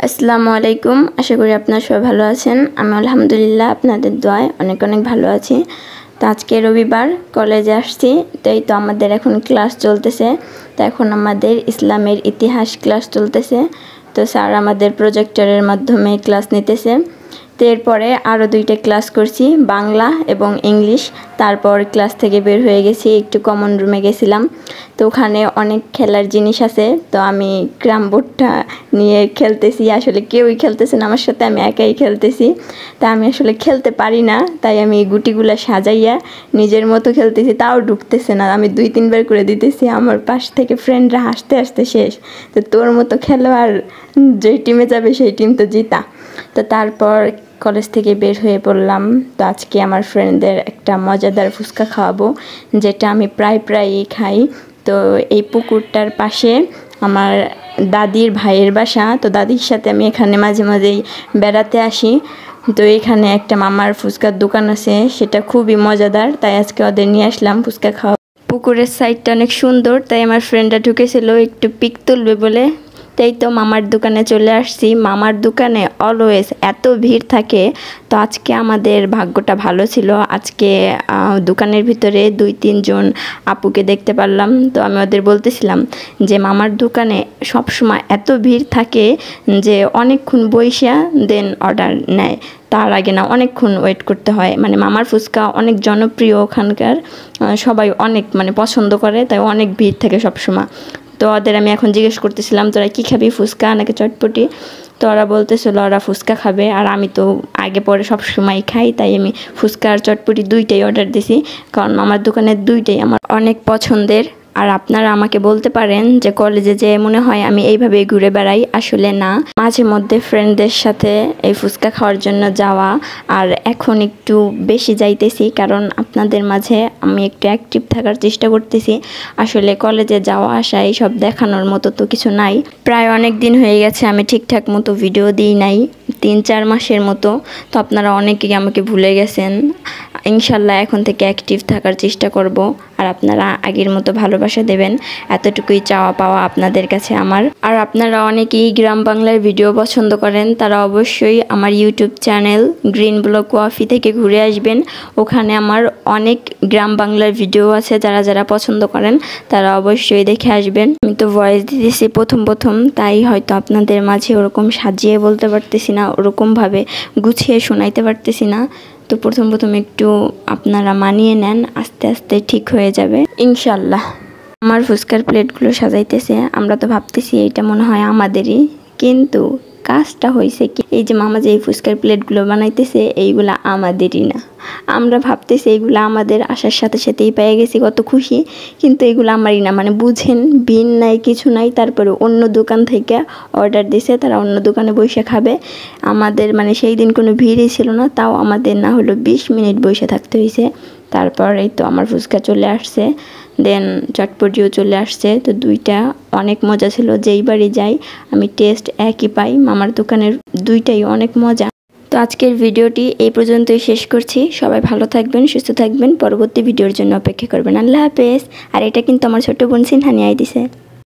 আসসালামু আলাইকুম। আশা করি আপনারা সবাই ভালো আছেন। আমি আলহামদুলিল্লাহ আপনাদের দোয়ায় অনেক ভালো আছি। তো আজকে রবিবার কলেজে আসছি, তো এই তো আমাদের এখন ক্লাস চলতেছে। তো এখন আমাদের ইসলামের ইতিহাস ক্লাস চলতেছে। তো স্যার আমাদের প্রজেক্টরের মাধ্যমে ক্লাস নিতেছে। তো এরপরে আরও 2টা ক্লাস করছি, বাংলা এবং ইংলিশ। তারপর ক্লাস থেকে বের হয়ে গেছি, একটু কমন রুমে গেছিলাম। তো ওখানে অনেক খেলার জিনিস আছে। তো আমি ক্যারাম বোর্ডটা নিয়ে খেলতেছি, আসলে কেউই খেলতেছে না আমার সাথে, আমি একাই খেলতেছি। তা আমি আসলে খেলতে পারি না, তাই আমি গুটিগুলো সাজাইয়া নিজের মতো খেলতেছি, তাও ঢুকতেছে না। আমি 2-3 বার করে দিতেছি, আমার পাশ থেকে ফ্রেন্ডরা হাসতে হাসতে শেষ। তো তোর মতো খেলো, আর যেই টিমে যাবে সেই টিম তো জিতা। তো তারপর কলেজ থেকে বের হয়ে পড়লাম। তো আজকে আমার ফ্রেন্ডদের একটা মজাদার ফুচকা খাওয়াবো, যেটা আমি প্রায়ই খাই। তো এই পুকুরটার পাশে আমার দাদির ভাইয়ের বাসা। তো দাদির সাথে আমি এখানে মাঝে মাঝেই বেড়াতে আসি। তো এখানে একটা মামার ফুচকার দোকান আছে, সেটা খুবই মজাদার, তাই আজকে ওদের নিয়ে আসলাম ফুচকা খাওয়া। পুকুরের সাইডটা অনেক সুন্দর, তাই আমার ফ্রেন্ডরা ঢুকেছিল একটু পিক তুলবে বলে। তাই তো মামার দোকানে চলে আসছি। মামার দোকানে অলওয়েজ এত ভিড় থাকে। তো আজকে আমাদের ভাগ্যটা ভালো ছিল, আজকে দোকানের ভিতরে 2-3 জন আপুকে দেখতে পারলাম। তো আমি ওদের বলতেছিলাম যে মামার দোকানে সবসময় এত ভিড় থাকে যে অনেকক্ষণ বইসা দেন অর্ডার নেয়, তার আগে না অনেকক্ষণ ওয়েট করতে হয়। মানে মামার ফুচকা অনেক জনপ্রিয়, ওখানকার সবাই অনেক পছন্দ করে, তাই অনেক ভিড় থাকে সবসময়। তো ওদের আমি এখন জিজ্ঞেস করতেছিলাম তোরা কী খাবি, ফুচকা নাকি চটপটি? তো ওরা বলতেছিল ওরা ফুচকা খাবে, আর আমি তো আগে পরে সব সময় খাই, তাই আমি ফুচকা আর চটপটি 2টাই অর্ডার দিছি, কারণ আমার দোকানের 2টাই আমার অনেক পছন্দের। আর আপনারা আমাকে বলতে পারেন যে কলেজে যে মনে হয় আমি এইভাবে ঘুরে বেড়াই, আসলে না, মাঝে মধ্যে ফ্রেন্ডদের সাথে এই ফুচকা খাওয়ার জন্য যাওয়া। আর এখন একটু বেশি যাইতেছি, কারণ আপনাদের মাঝে আমি একটু অ্যাক্টিভ থাকার চেষ্টা করতেছি। আসলে কলেজে যাওয়া আসা এইসব দেখানোর মতো তো কিছু নাই। প্রায় অনেক দিন হয়ে গেছে আমি ঠিকঠাক মতো ভিডিও দিই নাই, 3-4 মাসের মতো। তো আপনারা অনেকেই আমাকে ভুলে গেছেন। ইনশাল্লাহ এখন থেকে অ্যাক্টিভ থাকার চেষ্টা করব, আর আপনারা আগের মতো ভালোবাসা দেবেন, এতটুকুই চাওয়া পাওয়া আপনাদের কাছে আমার। আর আপনারা অনেকেই গ্রাম বাংলার ভিডিও পছন্দ করেন, তারা অবশ্যই আমার YouTube channel green blog Wafi থেকে ঘুরে আসবেন। ওখানে আমার অনেক গ্রাম বাংলার ভিডিও আছে, যারা পছন্দ করেন তারা অবশ্যই দেখে আসবেন। আমি তো ভয়েস দিতেছি প্রথম, তাই হয়তো আপনাদের মাঝে ওরকম সাজিয়ে বলতে পারতেছি না, ওরকমভাবে গুছিয়ে শোনাইতে পারতেছি না। তো প্রথম একটু আপনারা মানিয়ে নেন, আস্তে আস্তে ঠিক হয়ে যাবে ইনশাল্লাহ। আমার ফুচকার প্লেটগুলো সাজাইতেছে, আমরা তো ভাবতেছি এইটা মনে হয় আমাদেরই, কিন্তু কাজটা হয়েছে কি, এই যে মামা যে এই ফুচকার প্লেটগুলো বানাইতেছে এইগুলা আমাদেরই না। আমরা ভাবতেছি এইগুলো আমাদের, আসার সাথে সাথেই পেয়ে গেছি, কত খুশি, কিন্তু এগুলো আমারই না। বুঝেন, বিন নাই, কিছু নাই, তারপরে অন্য দোকান থেকে অর্ডার দিছে, তারা অন্য দোকানে বসে খাবে। আমাদের সেই দিন কোনো ভিড়ই ছিল না, তাও আমাদের না হলো 20 মিনিট বসে থাকতে হয়েছে। তারপর এই তো আমার ফুচকা চলে আসছে, দেন চটপটিও চলে আসছে। তো 2টা অনেক মজা ছিল, যেইবারই যাই আমি টেস্ট একই পাই। মামার দোকানের 2টাই অনেক মজা। তো আজকের ভিডিওটি এই পর্যন্তই শেষ করছি। সবাই ভালো থাকবেন, সুস্থ থাকবেন, পরবর্তী ভিডিওর জন্য অপেক্ষা করবেন। আল্লাহ হাফেজ। আর এটা কিন্তু আমার ছোট বোন সিনহানি আই দিছে।